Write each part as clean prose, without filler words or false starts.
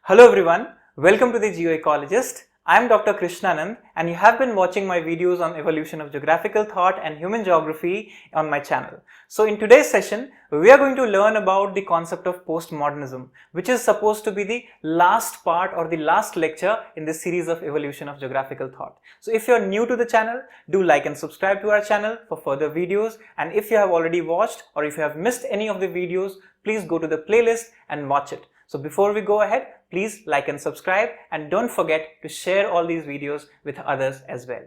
Hello everyone, welcome to the GeoEcolologist. I am Dr. Krishnanand and you have been watching my videos on evolution of geographical thought and human geography on my channel. So in today's session, we are going to learn about the concept of postmodernism, which is supposed to be the last part or the last lecture in this series of evolution of geographical thought. So if you are new to the channel, do like and subscribe to our channel for further videos, and if you have already watched or if you have missed any of the videos, please go to the playlist and watch it. So before we go ahead, please like and subscribe and don't forget to share all these videos with others as well.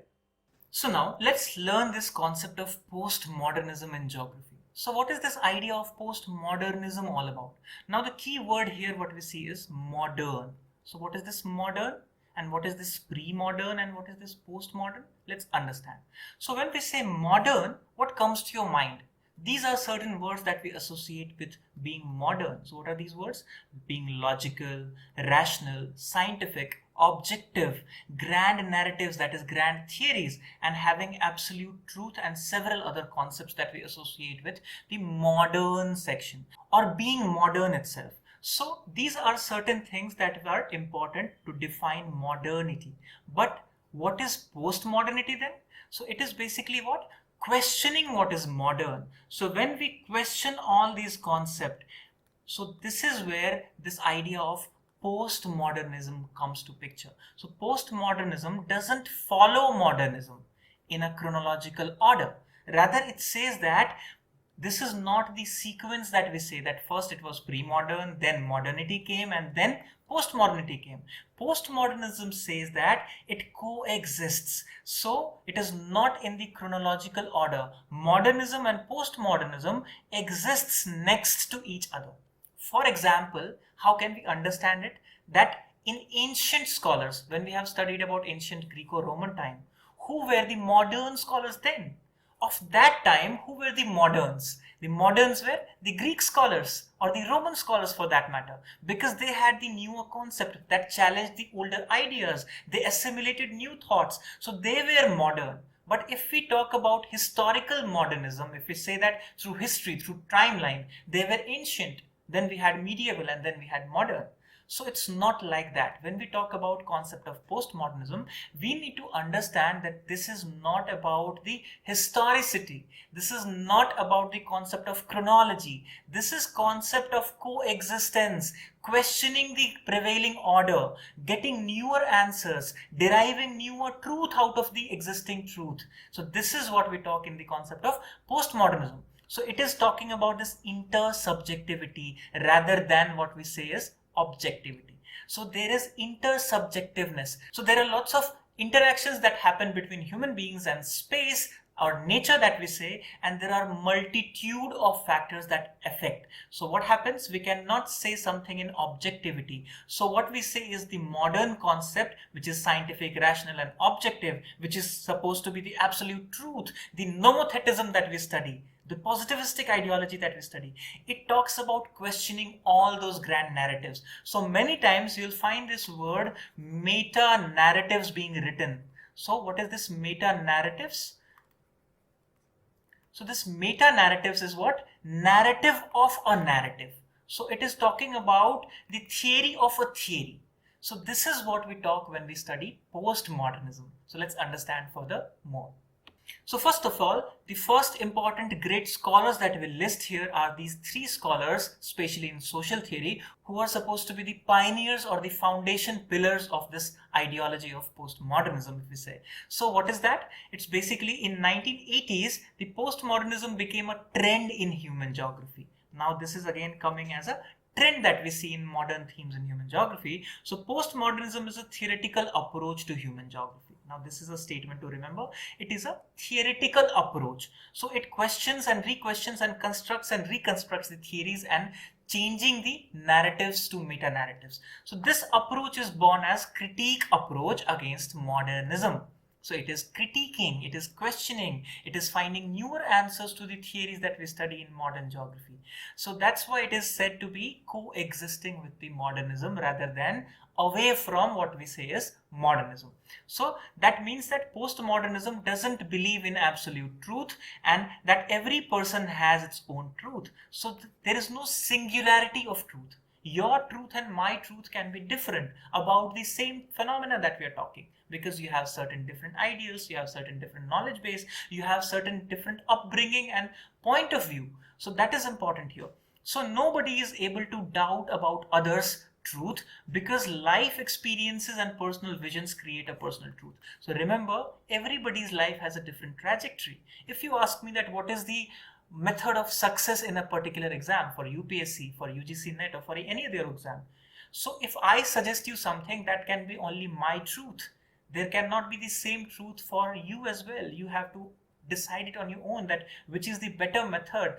So now let's learn this concept of postmodernism in geography. So what is this idea of postmodernism all about? Now the key word here what we see is modern. So what is this modern and what is this pre-modern and what is this postmodern? Let's understand. So when we say modern, what comes to your mind? These are certain words that we associate with being modern. So what are these words? Being logical, rational, scientific, objective, grand narratives, that is grand theories, and having absolute truth and several other concepts that we associate with the modern section or being modern itself. So these are certain things that are important to define modernity. But what is post-modernity then? So it is basically what? Questioning what is modern. So when we question all these concepts, so this is where this idea of postmodernism comes to picture. So postmodernism doesn't follow modernism in a chronological order. Rather, it says that this is not the sequence that we say that first it was pre-modern, then modernity came, and then postmodernity came. Postmodernism says that it coexists. So it is not in the chronological order. Modernism and postmodernism exists next to each other. For example, how can we understand it? That in ancient scholars, when we have studied about ancient Greco-Roman time, who were the modern scholars then? Of that time, who were the moderns? The moderns were the Greek scholars or the Roman scholars for that matter, because they had the newer concept that challenged the older ideas. They assimilated new thoughts. So they were modern. But if we talk about historical modernism, if we say that through history, through timeline, they were ancient, then we had medieval, and then we had modern. So it's not like that. When we talk about concept of postmodernism, we need to understand that this is not about the historicity. This is not about the concept of chronology. This is concept of coexistence, questioning the prevailing order, getting newer answers, deriving newer truth out of the existing truth. So this is what we talk in the concept of postmodernism. So it is talking about this intersubjectivity rather than what we say is objectivity. So there is intersubjectiveness. So there are lots of interactions that happen between human beings and space or nature that we say, and there are multitude of factors that affect. So what happens? We cannot say something in objectivity. So what we say is the modern concept, which is scientific, rational and objective, which is supposed to be the absolute truth, the nomothetism that we study, the positivistic ideology that we study. It talks about questioning all those grand narratives. So many times you'll find this word meta narratives being written. So what is this meta narratives? So this meta narratives is what? Narrative of a narrative. So it is talking about the theory of a theory. So this is what we talk when we study postmodernism. So let's understand further more. So first of all, the first important great scholars that we list here are these three scholars, especially in social theory, who are supposed to be the pioneers or the foundation pillars of this ideology of postmodernism, if we say. So what is that? It's basically in 1980s, the postmodernism became a trend in human geography. Now this is again coming as a trend that we see in modern themes in human geography. So postmodernism is a theoretical approach to human geography. Now this is a statement to remember. It is a theoretical approach. So it questions and re-questions and constructs and reconstructs the theories and changing the narratives to meta-narratives. So this approach is born as critique approach against modernism. So it is critiquing, it is questioning, it is finding newer answers to the theories that we study in modern geography. So that's why it is said to be coexisting with the modernism rather than away from what we say is modernism. So that means that postmodernism doesn't believe in absolute truth and that every person has its own truth. So there is no singularity of truth. Your truth and my truth can be different about the same phenomena that we are talking, because you have certain different ideals, you have certain different knowledge base, you have certain different upbringing and point of view. So that is important here. So nobody is able to doubt about others' truth, because life experiences and personal visions create a personal truth. So remember, everybody's life has a different trajectory. If you ask me that what is the method of success in a particular exam for UPSC, for UGC NET, or for any other exam, so if I suggest you something, that can be only my truth. There cannot be the same truth for you as well. You have to decide it on your own, that which is the better method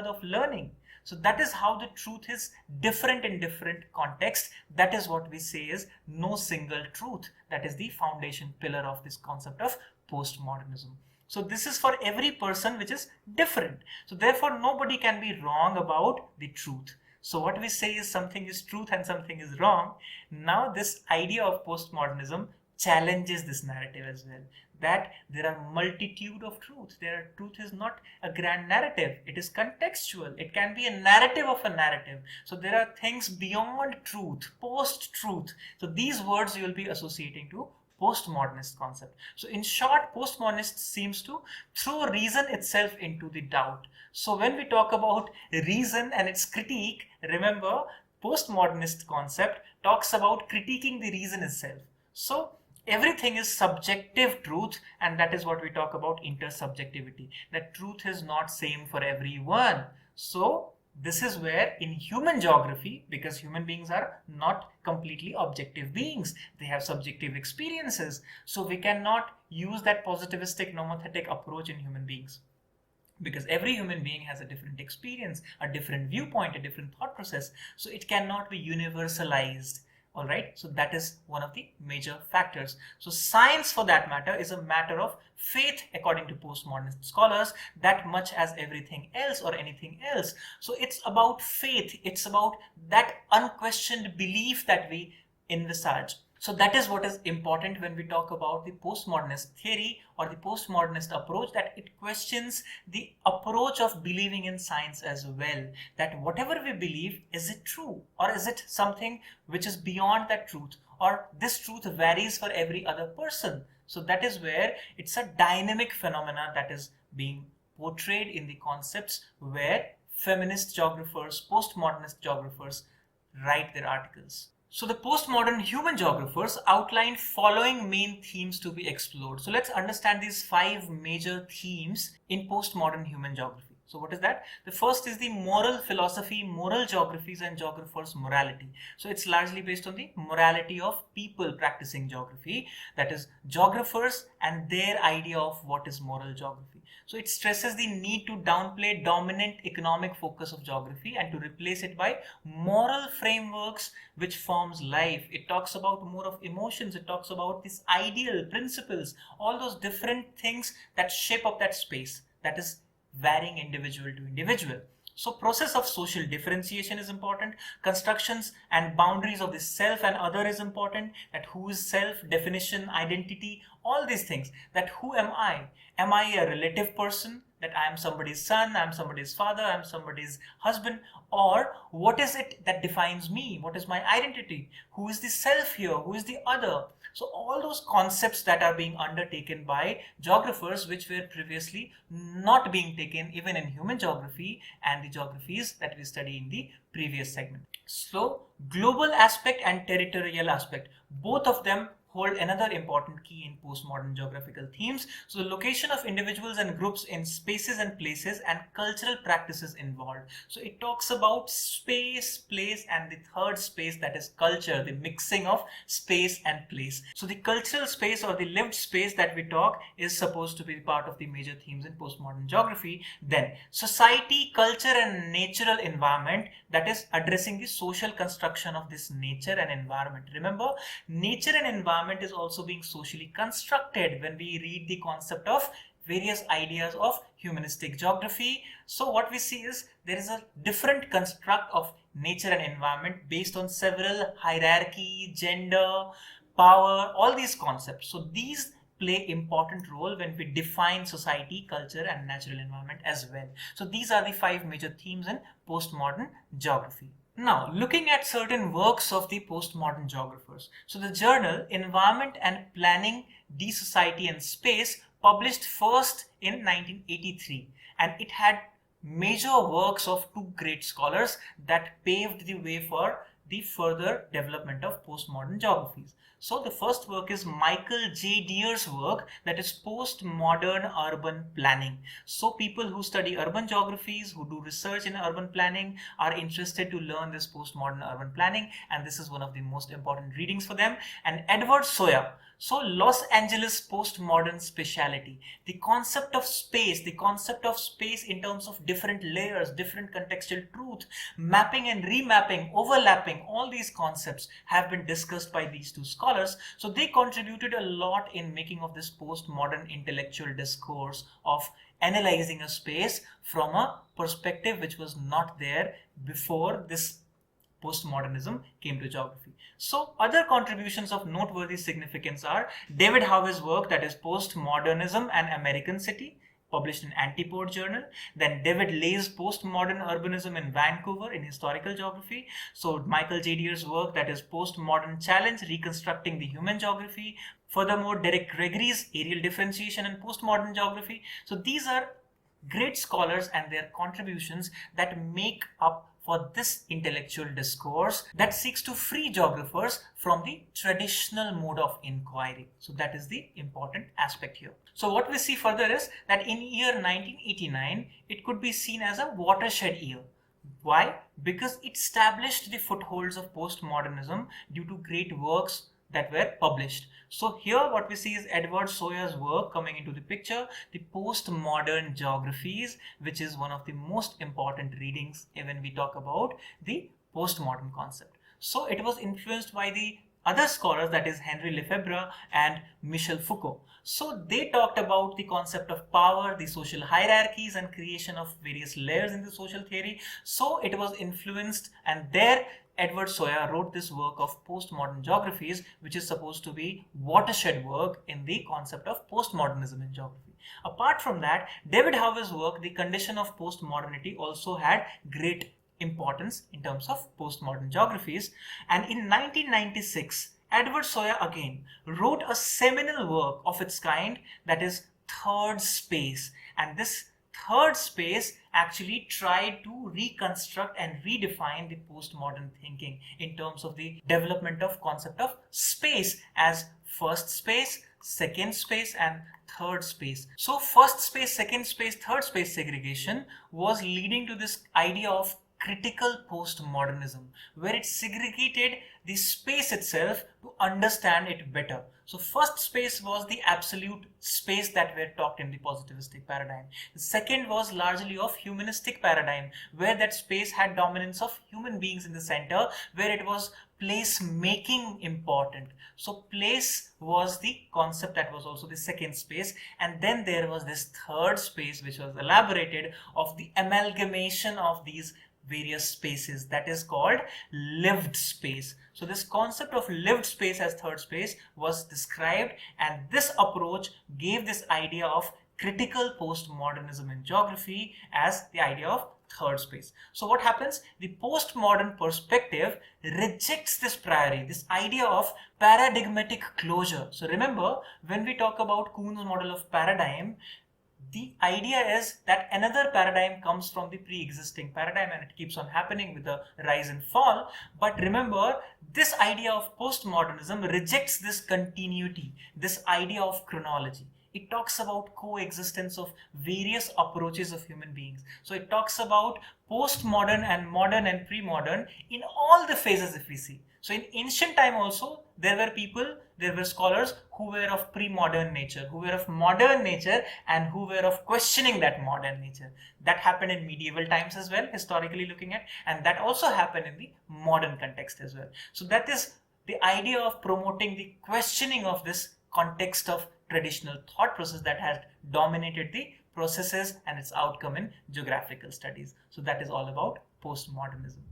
of learning. So that is how the truth is different in different contexts. That is what we say is no single truth. That is the foundation pillar of this concept of postmodernism. So this is for every person, which is different. So therefore nobody can be wrong about the truth. So what we say is something is truth and something is wrong. Now this idea of postmodernism challenges this narrative as well, that there are multitude of truth. Truth is not a grand narrative, it is contextual. It can be a narrative of a narrative. So there are things beyond truth, post-truth. So these words you will be associating to postmodernist concept. So in short, postmodernist seems to throw reason itself into the doubt. So when we talk about reason and its critique, remember, postmodernist concept talks about critiquing the reason itself. So everything is subjective truth, and that is what we talk about intersubjectivity, that truth is not same for everyone. So this is where in human geography, because human beings are not completely objective beings, they have subjective experiences, so we cannot use that positivistic nomothetic approach in human beings, because every human being has a different experience, a different viewpoint, a different thought process, so it cannot be universalized. All right, so that is one of the major factors. So science, for that matter, is a matter of faith according to postmodernist scholars, that much as everything else or anything else. So it's about faith, it's about that unquestioned belief that we envisage. So that is what is important when we talk about the postmodernist theory or the postmodernist approach, that it questions the approach of believing in science as well, that whatever we believe, is it true, or is it something which is beyond that truth, or this truth varies for every other person. So that is where it's a dynamic phenomena that is being portrayed in the concepts where feminist geographers, postmodernist geographers write their articles. So the postmodern human geographers outline following main themes to be explored. So let's understand these 5 major themes in postmodern human geography. So what is that? The first is the moral philosophy, moral geographies and geographers' morality. So it's largely based on the morality of people practicing geography, that is geographers and their idea of what is moral geography. So it stresses the need to downplay dominant economic focus of geography and to replace it by moral frameworks which forms life. It talks about more of emotions, it talks about this ideal, principles, all those different things that shape up that space, that is varying individual to individual. So process of social differentiation is important. Constructions and boundaries of the self and other is important. That who is self, definition, identity, all these things. That who am I? Am I a relative person? That I am somebody's son, I am somebody's father, I am somebody's husband, or what is it that defines me? What is my identity? Who is the self here? Who is the other? So all those concepts that are being undertaken by geographers, which were previously not being taken even in human geography and the geographies that we study in the previous segment. So global aspect and territorial aspect, both of them hold another important key in postmodern geographical themes. So the location of individuals and groups in spaces and places and cultural practices involved. So it talks about space, place, and the third space, that is culture, the mixing of space and place. So the cultural space or the lived space that we talk is supposed to be part of the major themes in postmodern geography. Then society, culture and natural environment, that is addressing the social construction of this nature and environment. Remember, nature and environment is also being socially constructed when we read the concept of various ideas of humanistic geography. So what we see is there is a different construct of nature and environment based on several hierarchy, gender, power, all these concepts. So these play important role when we define society, culture and natural environment as well. So these are the 5 major themes in postmodern geography. Now, looking at certain works of the postmodern geographers. So the journal Environment and Planning, D Society and Space published first in 1983, and it had major works of two great scholars that paved the way for the further development of postmodern geographies. So the first work is Michael J. Deer's work, that is Postmodern Urban Planning. So people who study urban geographies, who do research in urban planning, are interested to learn this postmodern urban planning, and this is one of the most important readings for them. And Edward Soya, so Los Angeles postmodern speciality, the concept of space in terms of different layers, different contextual truth, mapping and remapping, overlapping, all these concepts have been discussed by these two scholars. So they contributed a lot in making of this postmodern intellectual discourse of analyzing a space from a perspective which was not there before this postmodernism came to geography. So other contributions of noteworthy significance are David Howey's work, that is Postmodernism and American City, published in Antipode Journal. Then David Lay's Postmodern Urbanism in Vancouver in Historical Geography. So Michael J. Deer's work, that is Postmodern Challenge, Reconstructing the Human Geography. Furthermore, Derek Gregory's Areal Differentiation and Postmodern Geography. So these are great scholars and their contributions that make up for this intellectual discourse that seeks to free geographers from the traditional mode of inquiry. So that is the important aspect here. So what we see further is that in year 1989, it could be seen as a watershed year. Why? Because it established the footholds of postmodernism due to great works that were published. So here what we see is Edward Soya's work coming into the picture, the postmodern geographies, which is one of the most important readings when we talk about the postmodern concept. So it was influenced by the other scholars, that is Henri Lefebvre and Michel Foucault. So they talked about the concept of power, the social hierarchies and creation of various layers in the social theory. So it was influenced, and there Edward Soya wrote this work of postmodern geographies, which is supposed to be watershed work in the concept of postmodernism in geography. Apart from that, David Howey's work, The Condition of Postmodernity, also had great importance in terms of postmodern geographies. And in 1996, Edward Soya again wrote a seminal work of its kind, that is Third Space. And this third space actually tried to reconstruct and redefine the postmodern thinking in terms of the development of concept of space as first space, second space and third space. So first space, second space, third space segregation was leading to this idea of critical postmodernism, where it segregated the space itself to understand it better. So first space was the absolute space that were talked in the positivistic paradigm. The second was largely of humanistic paradigm, where that space had dominance of human beings in the center, where it was place making important. So place was the concept that was also the second space, and then there was this third space which was elaborated of the amalgamation of these various spaces, that is called lived space. So this concept of lived space as third space was described, and this approach gave this idea of critical postmodernism in geography as the idea of third space. So what happens? The postmodern perspective rejects this priori, this idea of paradigmatic closure. So remember, when we talk about Kuhn's model of paradigm, the idea is that another paradigm comes from the pre-existing paradigm, and it keeps on happening with the rise and fall. But remember, this idea of postmodernism rejects this continuity, this idea of chronology. It talks about coexistence of various approaches of human beings. So it talks about postmodern and modern and pre-modern in all the phases if we see. So in ancient time also, there were scholars who were of pre-modern nature, who were of modern nature, and who were of questioning that modern nature. That happened in medieval times as well, historically looking at, and that also happened in the modern context as well. So that is the idea of promoting the questioning of this context of traditional thought process that has dominated the processes and its outcome in geographical studies. So that is all about postmodernism.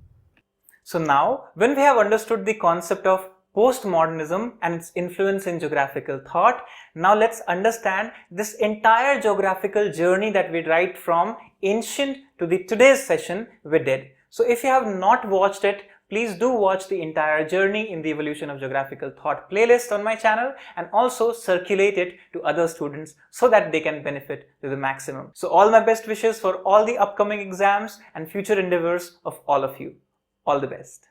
So now, when we have understood the concept of postmodernism and its influence in geographical thought, now let's understand this entire geographical journey that we write from ancient to the today's session we did. So if you have not watched it, please do watch the entire journey in the Evolution of Geographical Thought playlist on my channel, and also circulate it to other students so that they can benefit to the maximum. So all my best wishes for all the upcoming exams and future endeavors of all of you. All the best.